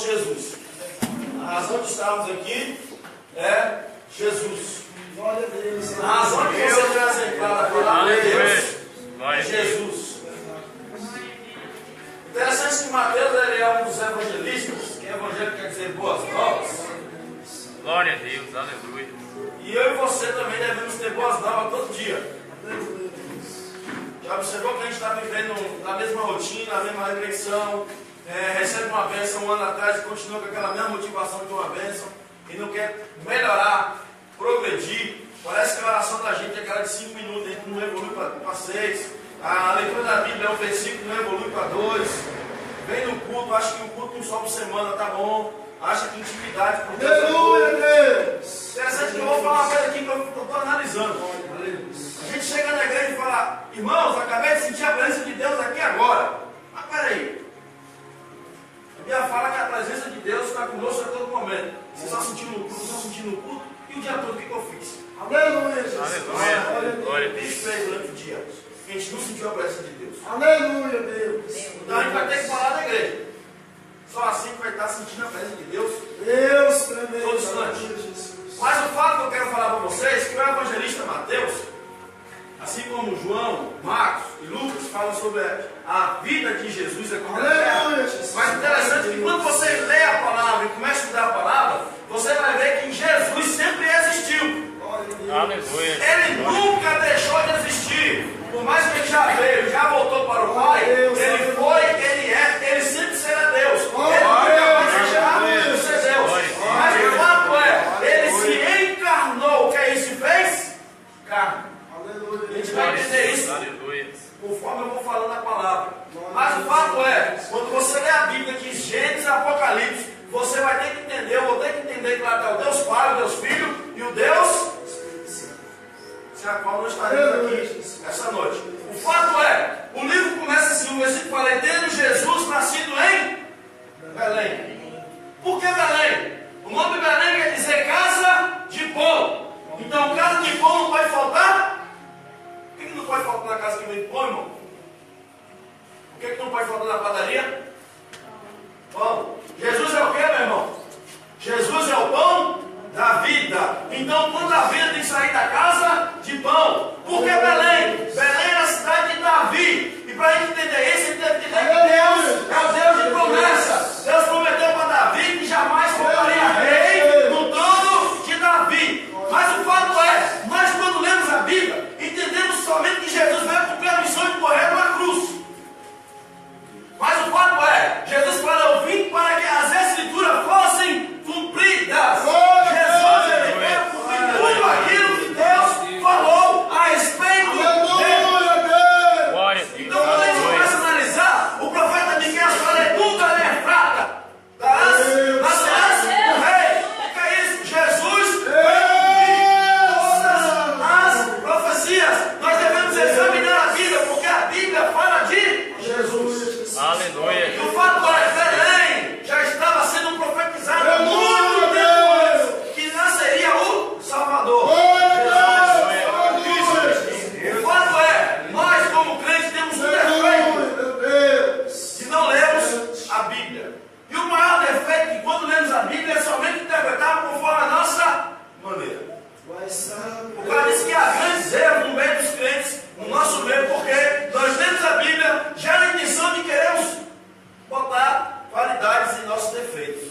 nosso Jesus. A razão de estarmos aqui é Jesus. Glória a Deus. A razão de você ter exemplar a palavra de Deus é Jesus. Interessante que Mateus ele é um dos evangelistas, que evangelho quer dizer boas novas. Glória a Deus, aleluia. E eu e você também devemos ter boas novas todo dia. Já observou que a gente está vivendo na mesma rotina, na mesma reflexão, recebe uma bênção um ano atrás e continua com aquela mesma motivação de uma bênção e não quer melhorar, progredir. Parece que a oração da gente é aquela de 5 minutos, a gente não evolui para 6. A leitura da Bíblia é um versículo, não evolui para 2. Vem no culto, acha que o culto um só por semana tá bom. Acha que intimidade por Deus. Aleluia, Deus. Interessante que eu vou falar uma coisa aqui que eu estou analisando. A gente chega na igreja e fala: irmãos, acabei de sentir a presença de Deus aqui agora. Mas peraí. A Bíblia fala que a presença de Deus está conosco a todo momento. Você só sentiu no culto, só sentiu no culto. E o dia todo o que eu fiz? Aleluia, Jesus. Aleluia. Glória a O que a gente fez durante o dia? A gente não sentiu a presença de Deus. Aleluia, Deus. Então a gente vai ter que falar da igreja. Só assim que vai estar sentindo a presença de Deus. Deus tremendo. Todo instante. Mas o fato que eu quero falar para vocês é que o evangelista Mateus, assim como João, Marcos e Lucas falam sobre a vida de Jesus aqui na terra. Mas interessante que quando você lê a palavra e começa a estudar a palavra, você vai ver que Jesus sempre existiu. Aleluia. Ele nunca deixou de existir. Por mais que ele já veio, já voltou para o Pai, ele foi, ele é, ele sempre será Deus. Ele nunca vai deixar de ser Deus. Mas o fato é, ele se encarnou. O que é isso que fez? Carne. A gente vai entender isso conforme eu vou falando a palavra. Mas o fato é, quando você lê a Bíblia de Gênesis e Apocalipse, você vai ter que entender, eu vou ter que entender que lá está o Deus Pai, o Deus Filho e o Deus sem a qual nós estaremos aqui essa noite. O fato é, o livro começa assim, o versículo fala: tendo Jesus nascido em Belém. Por que Belém? O nome Belém quer dizer casa de pão. Então casa de pão não pode faltar? Por que não pode faltar na casa que vem pão, irmão? Por que não pode faltar na padaria? Pão. Jesus é o que, meu irmão? Jesus é o pão da vida. Então quando a vida tem que sair da casa de pão. Por que Belém? Belém é a cidade de Davi. E para a gente entender isso, a gente deve entender que Deus é o Deus de promessa. Deus prometeu para Davi que jamais voltaria rei no trono de Davi. Mas o fato é, nós quando lemos a Bíblia, entendemos somente que Jesus veio cumprir a missão de morrer numa cruz. Mas o fato é, Jesus falou: eu vim para que as escrituras fossem cumpridas. Jesus ele veio cumprir tudo aquilo que Deus falou a respeito dele. Então quando a gente começa a analisar, o profeta Miqueias fala: tudo é fraca. Nascerás o rei. O que é isso? Jesus veio cumprir todas as profecias. Nós devemos examinar a Bíblia, porque a Bíblia fala de Jesus. Aleluia. E o fato é, Belém já estava sendo profetizado há muito tempo que nasceria o Salvador. O fato é, nós como crentes temos um defeito se não lemos a Bíblia. E o maior defeito é que quando lemos a Bíblia é somente interpretar conforme a nossa maneira. O cara disse que há grandes erros no meio dos crentes, no nosso meio, porque nós lemos a Bíblia já na intenção de queremos botar qualidades em nossos defeitos.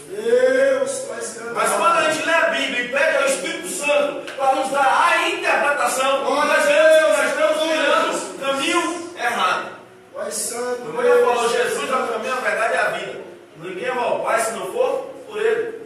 Mas quando a gente lê a Bíblia e pede ao Espírito Santo para nos dar a interpretação, nós vemos que nós estamos criando caminho errado. Como ele falou, Jesus é o caminho, a verdade e a vida. Ninguém vai ao Pai se não for por Ele.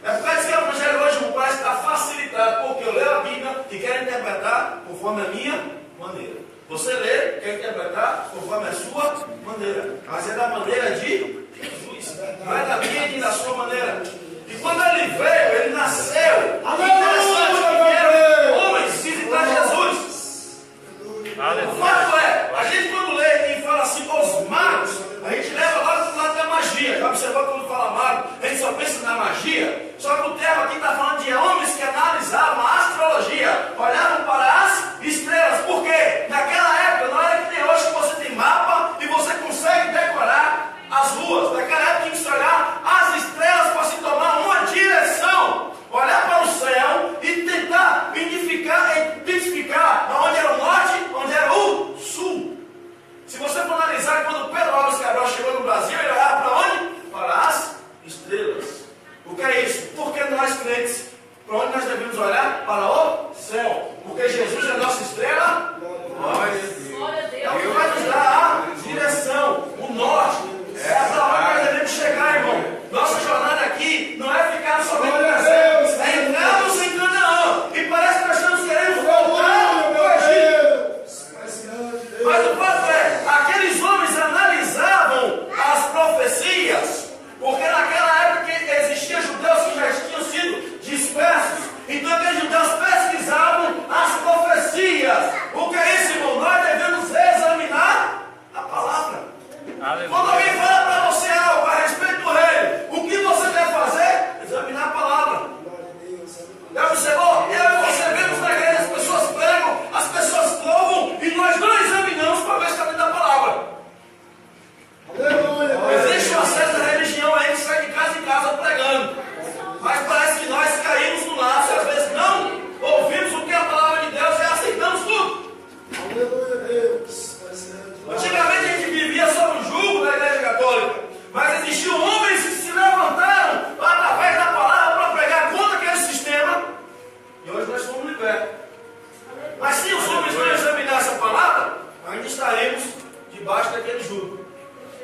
É por causa que o Evangelho hoje no Pai está facilitado, porque eu leio a Bíblia e quero interpretar conforme a minha maneira. Você lê, quer interpretar conforme a sua maneira. Mas é da maneira de Jesus. Não é da minha nem da sua maneira. E quando ele veio, ele nasceu. Interessante que vieram homens visitar Jesus. O fato é, a gente quando lê e fala assim, os magos, a gente leva lá para o lado da magia. Já observou quando fala mago, a gente só pensa na magia. Só que o termo aqui está falando de homens que analisavam a astrologia, olhavam para as estrelas. Por quê? Naquela época, não era que nem hoje que você tem mapa e você consegue decorar as ruas. Naquela época tinha que se olhar as estrelas. Aleluia. Quando alguém fala para você algo a respeito do reino, o que você deve fazer? Examinar a palavra. Já observou? Eu e você vemos na igreja, as pessoas pregam, as pessoas louvam e nós não examinamos para ver se está dentro da palavra. Existe uma certa religião aí que sai de casa em casa pregando, mas parece que nós caímos no laço e às vezes não ouvimos o que é a palavra de Deus e aceitamos tudo. Antigamente a gente vivia sob o jugo da igreja católica, mas existiam homens que se levantaram através da palavra para pregar contra aquele sistema e hoje nós somos libertos. Mas se os homens não examinassem a palavra, ainda estaremos debaixo daquele jugo.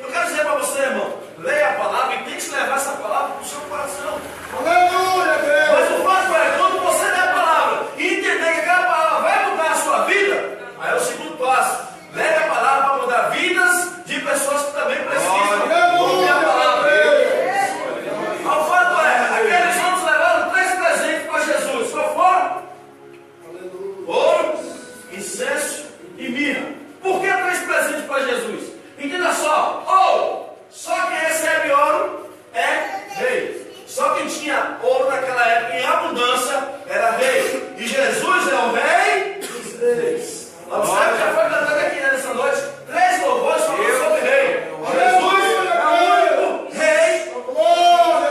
Eu quero dizer para você, irmão, leia a palavra e tem que se levar essa palavra para o seu coração. Mas o fato é, quando você lê a palavra e entender que aquela palavra vai mudar a sua vida, aí é o segundo passo. Leve a palavra para mudar vidas de pessoas que também precisam ouvir a palavra. O fato é, aqueles homens levaram 3 presentes para Jesus. Qual foram? Ouro, incenso e mirra. Por que 3 presentes para Jesus? Entenda só, ouro, só quem recebe ouro é rei. Só quem tinha ouro naquela época em abundância era rei. E Jesus é o rei dos reis. Observe, já foi cantado aqui nessa noite 3 louvores falando sobre rei. Jesus é o único rei.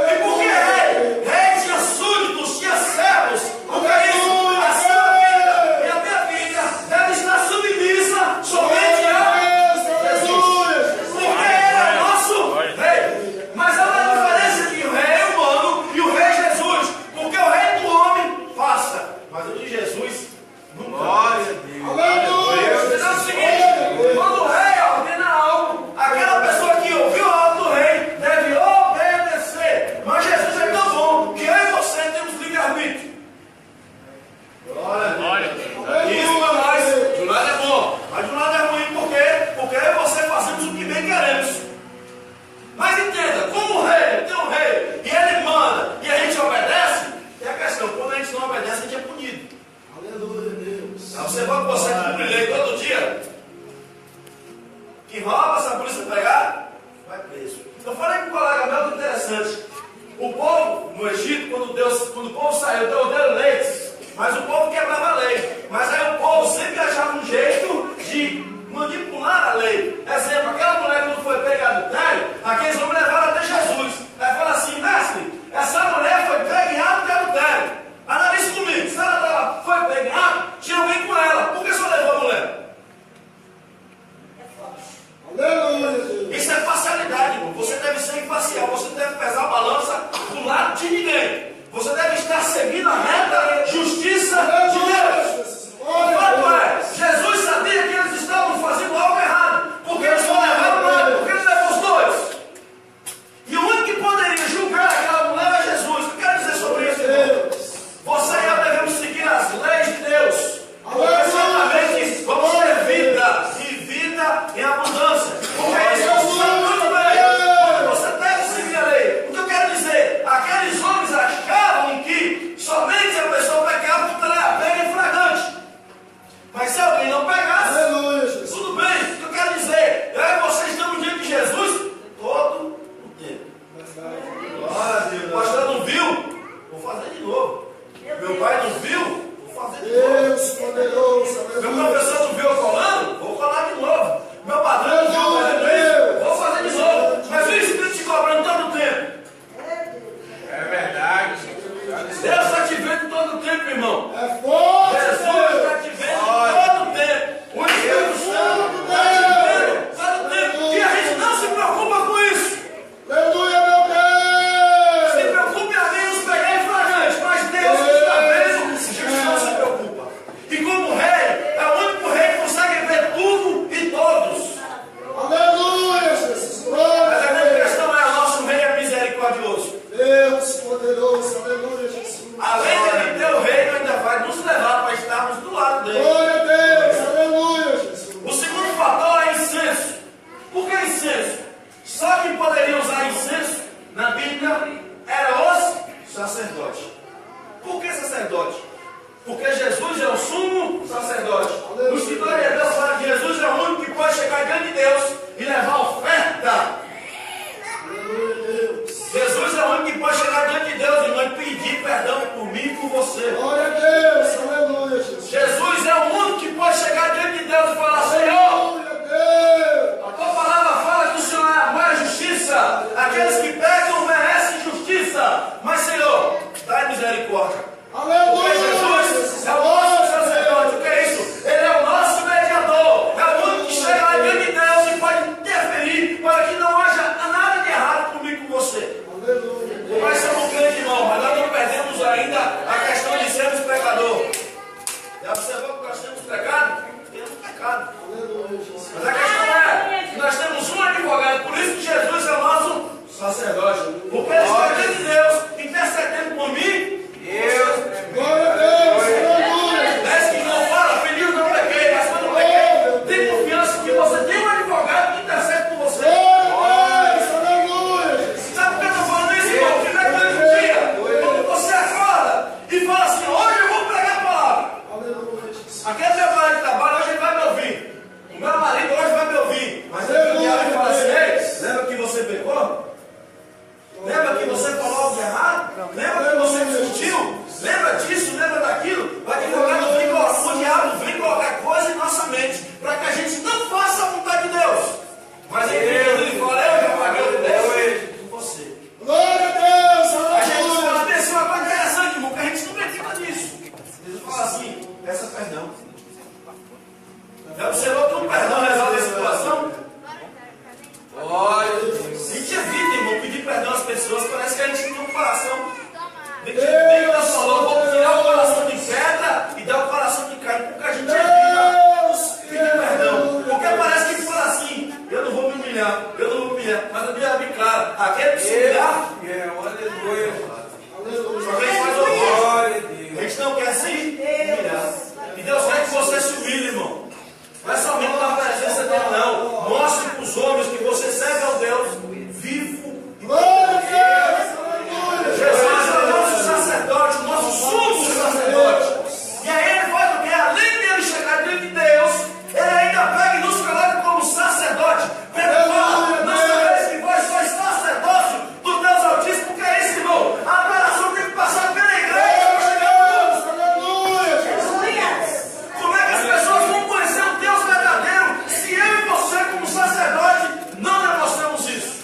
E por que rei? Rei tinha súditos, tinha servos. Porque isso, a sua vida e a minha vida deve estar submissa somente a Jesus. Porque ele é o nosso rei. Mas há uma diferença entre o rei humano e o rei Jesus. Porque o rei do homem faça, mas o de Jesus nunca. Glória a Deus. É o seguinte, quando o rei ordena algo, aquela pessoa que ouviu a ordem do rei deve obedecer. Mas Jesus é tão bom que eu e você temos livre-arbítrio. Glória. Isso para nós, de um lado é bom, mas de um lado é ruim. Por quê? Porque eu e você fazemos o que bem queremos. Mas entenda, como o rei tem um rei e ele manda e a gente obedece, tem a questão, quando a gente não obedece, a gente é punido. Você vai que você cumpre lei todo dia. Que rouba, se a polícia pegar, vai preso. Eu falei com um colega meu que interessante. O povo no Egito, quando o povo saiu, deu leite, mas o povo quebrava a lei. Mas aí o povo sempre achava um jeito de manipular a lei. Exemplo, aquela mulher quando foi pega adultério, aqueles homens levaram até Jesus. Aí fala assim, mestre, essa mulher foi pega em ato de adultério. Analise comigo, se ela foi pega em ato, tinha alguém com ela. Por que só levou a mulher? Isso é parcialidade, irmão. Você deve ser imparcial, você deve pesar a balança do lado de ninguém. Você deve estar seguindo a reta justiça de Deus. O fato é, Jesus sabia que eles estavam fazendo algo errado, porque eles foram humilhar, eu não vou humilhar, mas a Bíblia é bem clara. Aquele que se humilhar, Aleluia. só que a gente faz o a gente não quer se humilhar. E Deus quer que você se humilhe, irmão. Não é somente na presença dele, não. Mostre para os homens que você serve ao Deus vivo e Jesus é o nosso sacerdote, o nosso sumo sacerdote. E aí ele faz o quê? Além de ele chegar diante de Deus, ele ainda pega e nos coloca como sacerdote. Pedro fala, não sabeis que vós sois sacerdócio do Deus Altíssimo, porque é isso, irmão. A adoração tem que passar pela igreja para chegar a Deus. Como é que as pessoas vão conhecer o Deus verdadeiro se eu e você, como sacerdote, não demonstramos isso?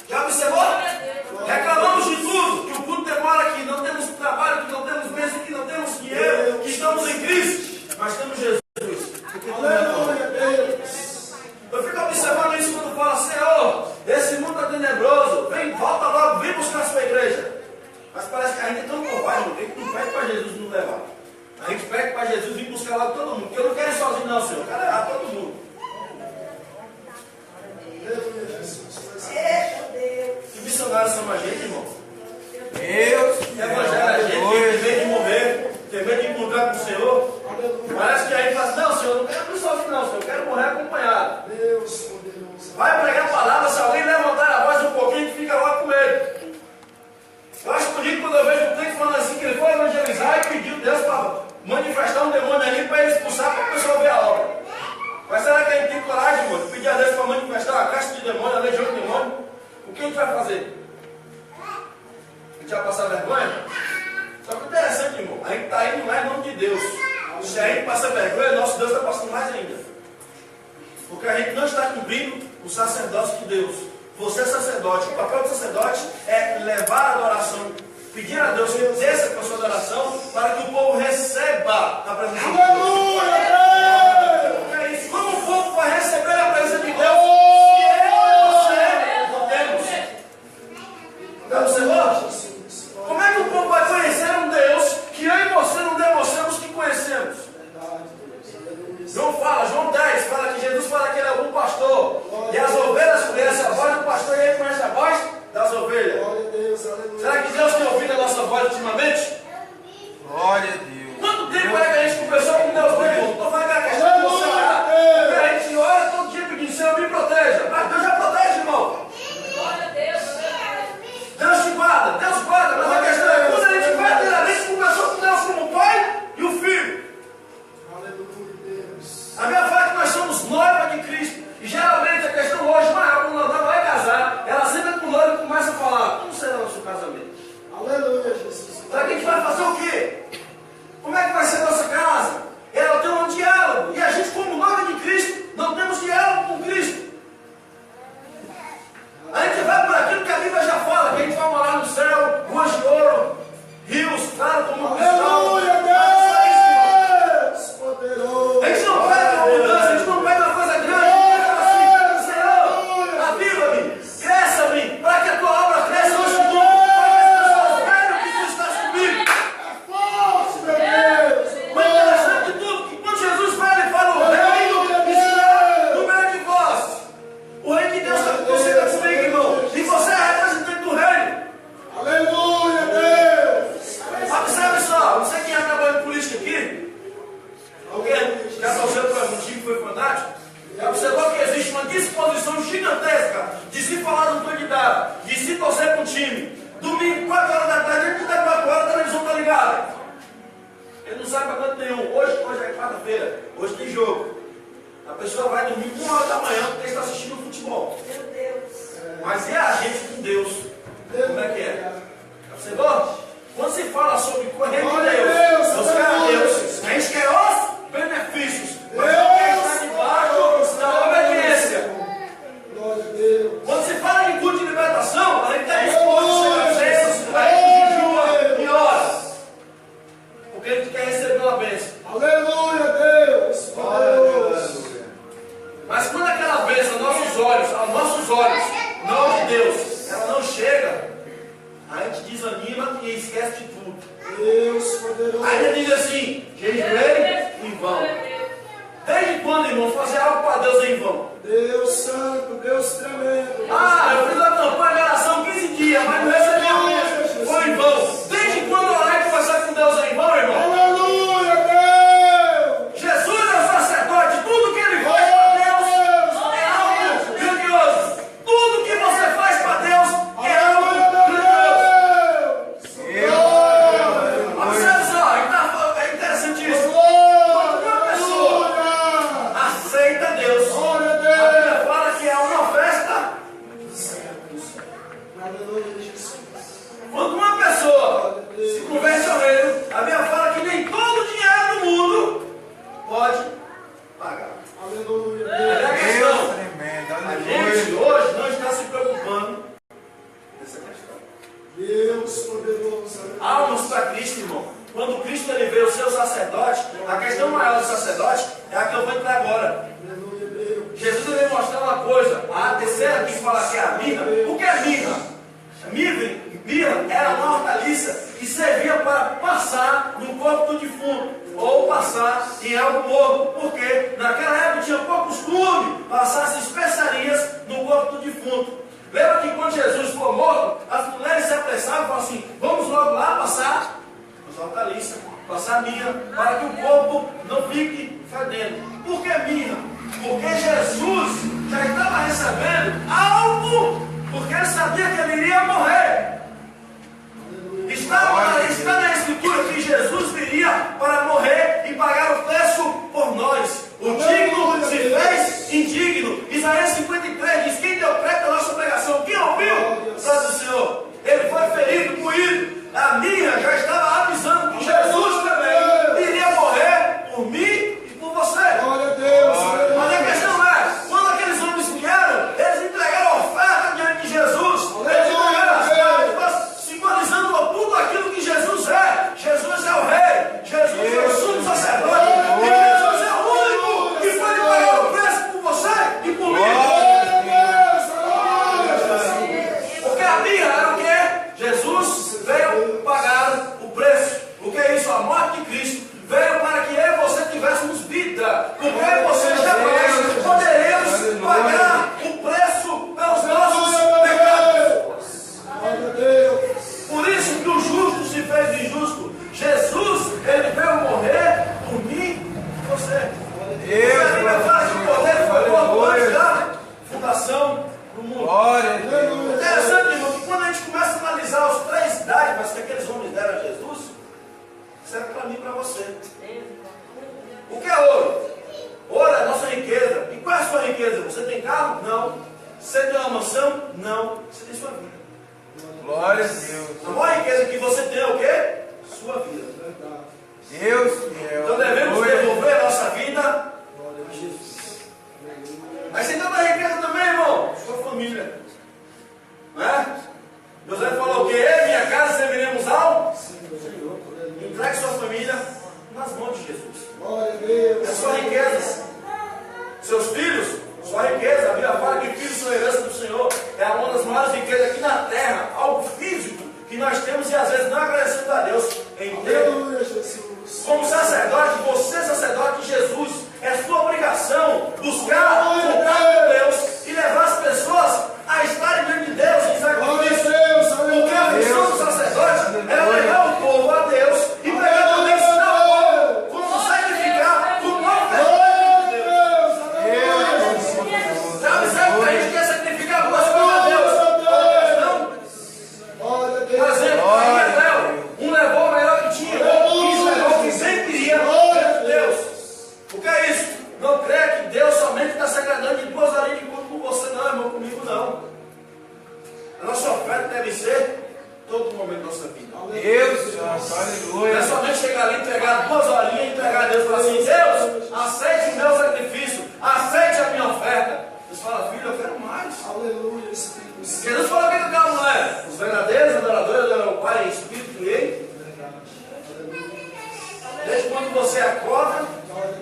Já observou? Reclamamos de tudo, que o culto demora, que não temos trabalho, que não temos bênção, que não temos dinheiro, que estamos em crise, mas temos Jesus. Eu fico observando isso quando falo, Senhor, esse mundo está tenebroso, vem, volta logo, vem buscar a sua igreja. Mas parece que a gente é tão covarde, a gente não pede para Jesus nos levar. A gente pede para Jesus vir buscar logo todo mundo, porque eu não quero ir sozinho não, Senhor, eu quero levar todo mundo. Que missionários são a gente, irmão? Evangelho a gente, tem medo de morrer, tem medo de encontrar com o Senhor. Parece que aí fala assim, não, Senhor, eu não quero ir sozinho não, Senhor, eu quero morrer acompanhado. Vai pregar a palavra, se alguém levantar a voz um pouquinho, tu fica lá com ele. Eu acho bonito quando eu vejo o crente falando assim, que ele foi evangelizar e pediu Deus para manifestar um demônio ali para ele expulsar para o pessoal ver a obra. Mas será que a gente tem coragem, irmão, de pedir a Deus para manifestar uma caixa de demônio, a legião de demônio? O que a gente vai fazer? A gente vai passar vergonha? Só que interessante, irmão, a gente está indo lá em nome de Deus. Se a gente passa vergonha, nosso Deus está passando mais ainda. Porque a gente não está cumprindo o sacerdócio de Deus. Você é sacerdote. O papel do sacerdote é levar a adoração, pedir a Deus que desça com a sua adoração, para que o povo receba a presença de Deus. É isso. Como o povo vai receber a presença de Deus se eu e você não temos? Já observou? Como é que o povo vai conhecer um Deus que eu e você não demonstramos que conhecemos? João 10, fala que Jesus fala que ele é o bom pastor. E as ovelhas conhecem a voz do pastor e ele conhece a voz das ovelhas. Será que Deus tem ouvido a nossa voz ultimamente? Glória a Deus. Quanto tempo é que a gente conversou com Deus mesmo? Estou falando que a questão de você orar. Porque a gente ora todo dia pedindo, Senhor, me proteja. Mas Deus já protege, irmão. Deus te guarda, mas a questão é quando a gente verdadeiramente conversou com Deus como o Pai e o Filho. A minha fala é que nós somos noiva de Cristo. E geralmente a questão hoje maior, quando a noiva vai casar, ela senta com o noivo e começa a falar, como será o nosso casamento? Aleluia, Jesus. Será que a gente vai fazer o quê? Como é que vai ser a nossa casa? Ela tem um diálogo. E a gente, como noiva de Cristo, não temos diálogo com Cristo. A gente vai por aquilo que a Bíblia já fala, que a gente vai morar no céu, ruas de ouro, rios, claro, como um cristal. Aleluia, Deus! Poderoso. A gente não pede uma mudança, a gente não pede uma coisa grande, a gente pede assim, Senhor, aviva-me, cresça-me, para que a tua obra cresça hoje em dia, para que as pessoas vejam que tu estás comigo. Forte, meu Deus! O interessante de tudo, que quando Jesus vai, ele fala, o reino está no meio de vós. O reino de Deus está com você, está comigo, irmão. E você é representante do reino. Aleluia, Deus! Observe só, você que já trabalhou em política aqui, alguém já torceu para um time que foi fanático, já observou que existe uma disposição gigantesca de se falar do candidato, de se torcer para um time. Domingo, 4 horas da tarde, a gente está 4 horas, a televisão está ligada. Ele não sabe para quanto tem um. Hoje é quarta-feira, hoje tem jogo. A pessoa vai dormir 1 hora da manhã porque está assistindo futebol. Meu Deus. Mas é a gente com Deus. Como é que é? Observou? Quando se fala sobre correr com Deus, os caras Deus, a gente quer os benefícios, mas não quer estar debaixo da obediência. Glória a Deus. Quando se fala em culto de libertação, a gente está disposto a chegar a bênçãos, a gente jejua e ora. Porque a gente quer receber uma bênção. Aleluia, Deus! Poderoso. Mas quando aquela a Cristo, irmão. Quando Cristo ele veio ser o sacerdote, a questão maior do sacerdote é a que eu vou entrar agora. Jesus ele veio mostrar uma coisa. A terceira que fala que é a mirra. O que é mirra? Mirra era uma hortaliça que servia para passar no corpo do defunto ou passar em algo morto, porque naquela época tinha pouco costume passar as especiarias no corpo do defunto. Lembra que quando Jesus foi morto, as mulheres se apressavam e falavam assim: vamos logo lá passar as hortaliças, passar mirra, para que o corpo não fique fedendo. Por que mirra? Porque Jesus já estava recebendo algo, porque ele sabia que ele iria morrer. Está na Escritura que Jesus viria para morrer e pagar o preço por nós. O digno se fez indigno. Isaías 53 diz: quem deu crédito à nossa pregação? Quem ouviu? Faz o Senhor. Ele foi ferido, moído. A mirra já estava avisando que Jesus também iria morrer por mim e por você. Mas a questão é, quando aqueles homens vieram, eles entregaram a oferta diante de Jesus. Eles entregaram as cartas, simbolizando tudo aquilo que Jesus é. Jesus é o Rei, Jesus é o sumo sacerdote, e Jesus é o único que pode pagar o preço por você e por mim. Porque a mirra era o que? Jesus veio pagar o preço. O que é isso? A morte de Cristo veio para que eu e você tivéssemos vida. Porque eu e você jamais poderemos pagar o preço pelos nossos pecados. Por isso que o justo se fez injusto. Jesus, ele veio morrer por mim e você. E a Bíblia fala que o poder foi morto antes da fundação do mundo. Interessante, irmão, que quando a gente começa a analisar os três dádivas que aqueles homens deram a Jesus, serve para mim e para você. O que é ouro? Ouro é a nossa riqueza. E qual é a sua riqueza? Você tem carro? Não. Você tem uma mansão? Não. Você tem sua vida. Glória a Deus. A maior riqueza que você tem é o quê? Sua vida. Deus fiel. Então devemos devolver a nossa vida a Jesus. Mas tem tanta riqueza também, irmão. Sua família. Não é? José falou que eu e minha casa serviremos ao Senhor. Entregue sua família nas mãos de Jesus. É sua riqueza. Seus filhos, sua riqueza. A Bíblia fala que filhos são herança do Senhor. É uma das maiores riquezas aqui na terra. Algo físico que nós temos e às vezes não agradecemos a Deus em ter. Como sacerdote, você sacerdote de Jesus, é sua obrigação buscar o próprio Deus e levar as pessoas a estarem diante de Deus em sacrifício. Porque a missão do sacerdote é levar o povo a Deus e pregar também ensinar o povo como sacrificar o próprio Deus. Sabe que a gente quer sacrificar algumas coisas a Deus? Por exemplo, um levou o melhor que tinha, e levou o que sempre queria perante Deus. O que é isso? Não crê que Deus somente está se agradando de 2 horinhas de culto com você, não, irmão, comigo não. A nossa oferta deve ser todo momento da nossa vida. Deus, aleluia. Não é somente chegar ali, entregar 2 horinhas e entregar a Deus e falar assim: Deus, aceite o meu sacrifício, aceite a minha oferta. Deus fala: filho, eu quero mais. Aleluia. Jesus falou que aquela mulher, os verdadeiros adoradores adoram o Pai em espírito e em. Desde quando você acorda,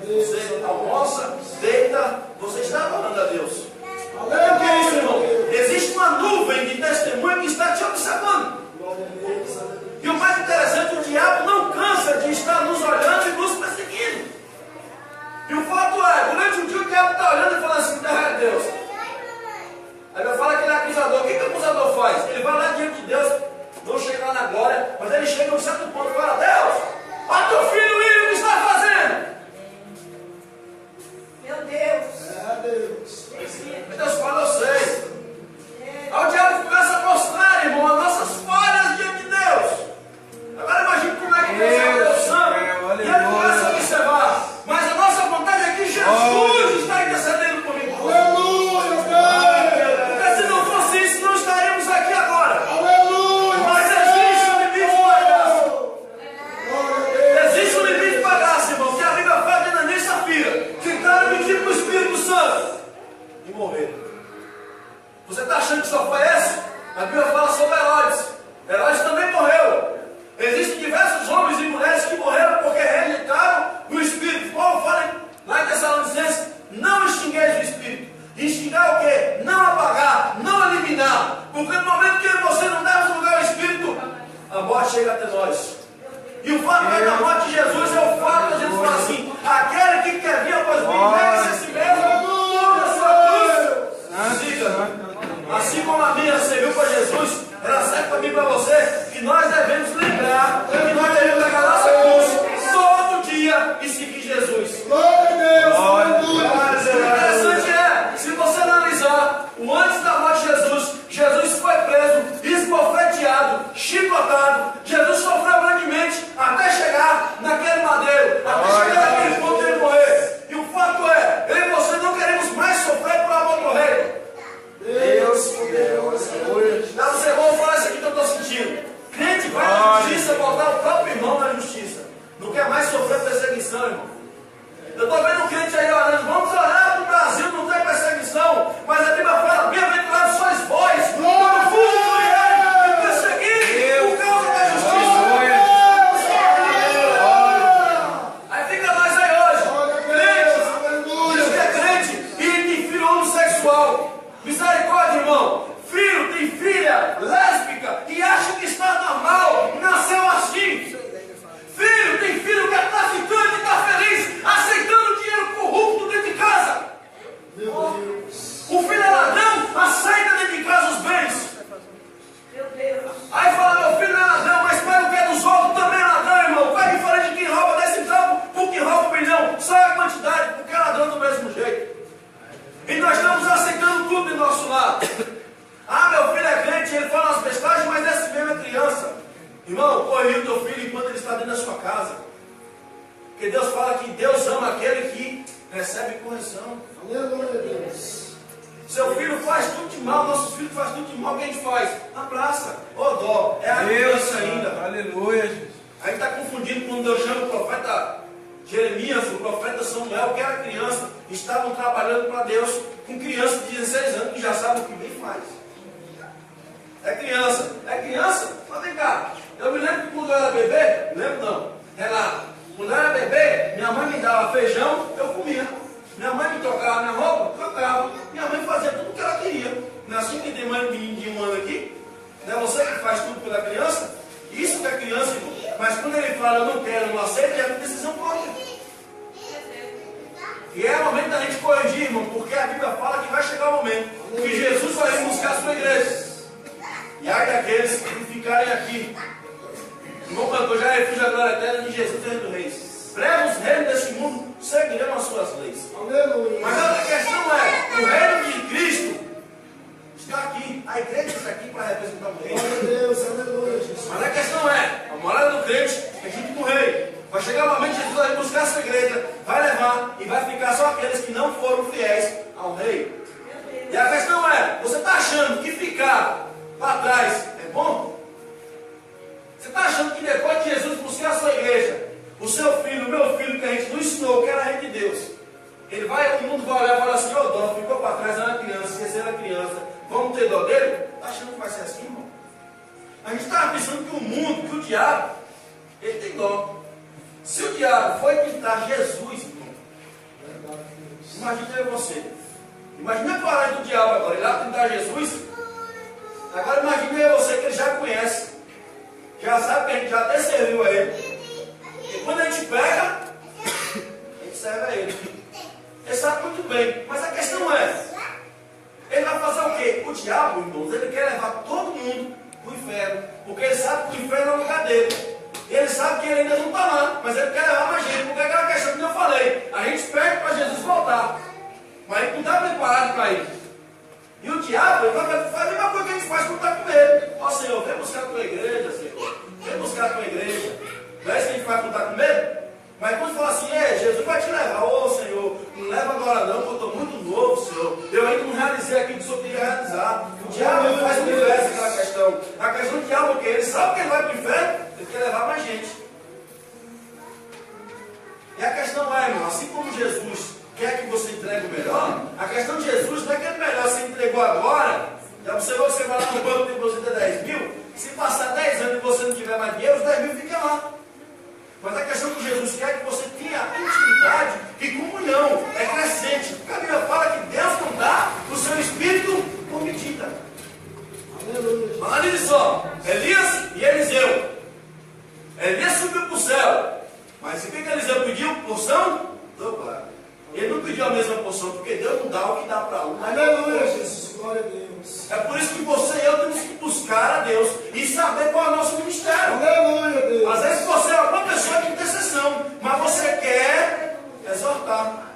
você almoça, deita, você está adorando a Deus. O que é isso, irmão? Existe uma nuvem de testemunho que está te observando. E o mais interessante, o diabo não cansa de estar nos olhando e nos perseguindo. E o fato é, durante o dia o diabo está olhando e falando assim: é Deus. Aí vai falar que ele é acusador. O que o acusador faz? Ele vai lá diante de Deus, não chega lá na glória, mas ele chega a um certo ponto e fala: Deus, olha teu filho William, o que está fazendo? Meu Deus. Mas Deus fala: eu sei. Aí o diabo começa a mostrar, irmão, as nossas falhas diante de Deus. Agora imagine como é que Deus é o Deus Santo. E ele começa a observar. Mas a nossa vontade é que Jesus está intercedendo por mim. Porque se não fosse isso, não estaríamos aqui agora. Mas existe um limite para graça. Existe um limite para graça, irmão. Que a Bíblia fala de Ananias e Safira. Tentaram pedir para o Espírito Santo e morreram. Você está achando que só foi esse? A Bíblia fala sobre Herodes. Herodes também morreu. Existem diversos homens e mulheres que morreram porque rejeitaram o Espírito. Paulo fala lá em Tessalonicenses, não extingueis o Espírito. Extinguir o quê? Não apagar, não eliminar. Porque no momento que você não deve lugar ao Espírito, a morte chega até nós. E o fato da morte de Jesus é o fato da gente falar assim, aquele que quer vir após mim, negue-se a si mesmo, tome a sua cruz, siga. Assim como a minha serviu para Jesus, ela serve para mim e para você, que nós devemos lembrar, que nós devemos pegar nossa cruz todo dia e seguir Jesus. Glória a Deus. O interessante é, se você analisar o antes da morte de Jesus, Jesus foi preso, esbofeteado, chicotado, Jesus sofreu grandemente até chegar naquele madeiro, até chegar naquele ponto de ele morrer. E o fato é, eu e você não queremos mais sofrer por amor do Rei. Deus, Não, você vou falar isso aqui que eu estou sentindo. Crente vai na justiça botar o próprio irmão na justiça. Não quer mais sofrer perseguição, irmão. Eu estou vendo um crente aí orando, vamos orar para o Brasil não ter perseguição. Mas a Bíblia fala, bem-aventurados sois vós, quando fundo do rei, e perseguir por causa da justiça. Aí fica nós aí hoje, crente, diz que é crente e tem filho homossexual. Misericórdia, irmão. Filho tem filha lésbica e acha que está normal, nasceu assim. Filho tem filho que é traficante e está feliz, aceitando dinheiro corrupto dentro de casa. O filho é ladrão, aceita dentro de casa os bens. Aí fala, meu filho não é ladrão, mas pega o que é dos outros, também é ladrão, irmão. Pega diferente de quem rouba desse campo, por que rouba o milhão, sai a quantidade, porque é ladrão do mesmo jeito. E nós estamos aceitando tudo do nosso lado. Ah, meu filho é crente, ele fala as bestagens, mas esse mesmo é criança. Irmão, corrija o teu filho enquanto ele está dentro da sua casa. Porque Deus fala que Deus ama aquele que recebe correção. Aleluia, Deus. Seu filho faz tudo de mal, nossos filhos fazem tudo de mal, o que a gente faz? Abraça, dó, é a criança ainda. Aleluia, Jesus. A gente está confundindo quando Deus chama o profeta Jeremias, o profeta Samuel, que era criança, estavam trabalhando para Deus com crianças de 16 anos que já sabem o que bem faz. É criança, mas vem cá. Eu me lembro que quando eu era bebê, lembro não, Renato, quando eu era bebê, minha mãe me dava feijão, eu comia. Minha mãe me trocava minha roupa, trocava. Minha mãe fazia tudo o que ela queria. Não é assim que tem mãe de um ano aqui? Não é você que faz tudo pela criança? Isso que é criança, irmão. Mas quando ele fala, eu não quero, não aceito, é uma decisão própria. E é o momento da gente corrigir, irmão, porque a Bíblia fala que vai chegar o momento que Jesus vai vir buscar a sua igreja. E ai daqueles que ficarem aqui. O irmão cantou, já refúgio a glória eterna de Jesus, Rei dos Reis. Breve os reinos deste mundo seguirão as suas leis. Aleluia. Mas a outra questão é, o reino de Cristo está aqui. A igreja está aqui para representar o reino. Glória a Deus, aleluia, Jesus. Mas a questão é, a morada do crente é junto com o rei. Vai chegar o momento que Jesus vai buscar a sua igreja, vai levar e vai ficar só aqueles que não foram fiéis ao rei. E a questão é, você está achando que ficar para trás é bom? Você está achando que depois de Jesus buscar a sua igreja, o seu filho, o meu filho, que a gente não ensinou, que era rei de Deus, ele vai, o mundo vai olhar e falar assim, ô dó, ficou para trás, era criança, esqueceram a criança, vamos ter dó dele? Está achando que vai ser assim, irmão? A gente estava pensando que o mundo, que o diabo, ele tem dó. Se o diabo foi tentar Jesus, irmão, imagina eu você. Imagina a coragem do diabo agora, ele lá tentar Jesus. Agora imagina eu você que ele já conhece, já sabe que a gente já até serviu a ele. E quando a gente pega, a gente serve a ele. Ele sabe muito bem, mas a questão é, ele vai fazer o quê? O diabo, irmãos, ele quer levar todo mundo para o inferno, porque ele sabe que o inferno é o lugar dele. Ele sabe que ele ainda não está lá, mas ele quer levar mais gente, porque é aquela questão que eu falei, a gente pede para Jesus voltar, mas a gente não está preparado para ir. E o diabo, ele vai fazer a mesma coisa que a gente faz quando está com medo. Ó Senhor, vem buscar a tua igreja, Senhor, vem buscar a tua igreja. Não é isso que a gente faz quando está com medo? Mas quando fala assim, Jesus vai te levar, ô Senhor, não leva agora não, porque eu estou muito novo, Senhor. Eu ainda não realizei aquilo que o Senhor queria realizar. O diabo faz o inverso aquela questão. A questão do diabo é que ele sabe que ele vai para o inferno, ele quer levar mais gente. E a questão é, irmão, assim como Jesus quer que você entregue o melhor, a questão de Jesus não é que é melhor, você entregou agora, já observou que você vai lá no banco e deposita 10 mil, Se passar 10 anos e você não tiver mais dinheiro, os 10 mil ficam lá. Mas a questão que Jesus quer é que você tenha intimidade e comunhão. É crescente. Porque a Bíblia fala que Deus não dá o seu espírito por medida. Aleluia. Olha só, Elias e Eliseu. Elias subiu para o céu. Mas o que Eliseu pediu? Porção dobrada. Ele não pediu a mesma porção, porque Deus não dá o que dá para um. Aleluia, Jesus. Glória a Deus. É por isso que você e eu temos que buscar a Deus e saber qual é o nosso ministério. Aleluia, Deus. Às vezes você é uma pessoa de intercessão, mas você quer exortar.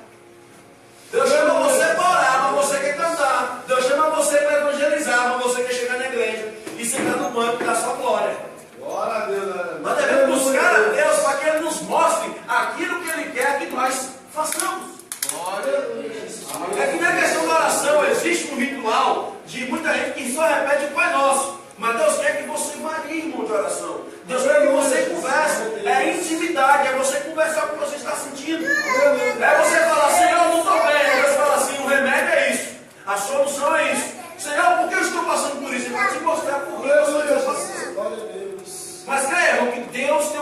Deus chama você para orar, mas você quer cantar. Deus chama você para evangelizar, mas você quer chegar na igreja e sentar no banco e dar sua glória. Glória a Deus. Nós devemos buscar a Deus para que Ele nos mostre aquilo que Ele quer que nós façamos. É que na questão da oração existe um ritual de muita gente que só repete o Pai Nosso. Mas Deus quer que você varie, irmão, de oração. Deus quer que você converse. É intimidade, é você conversar com o que você está sentindo. É você falar, Senhor, eu não estou bem. Aí Deus fala assim, o remédio é isso. A solução é isso. Senhor, por que eu estou passando por isso? Ele vai te mostrar por que você está passando. Glória a Deus. Mas creia, irmão, que Deus tem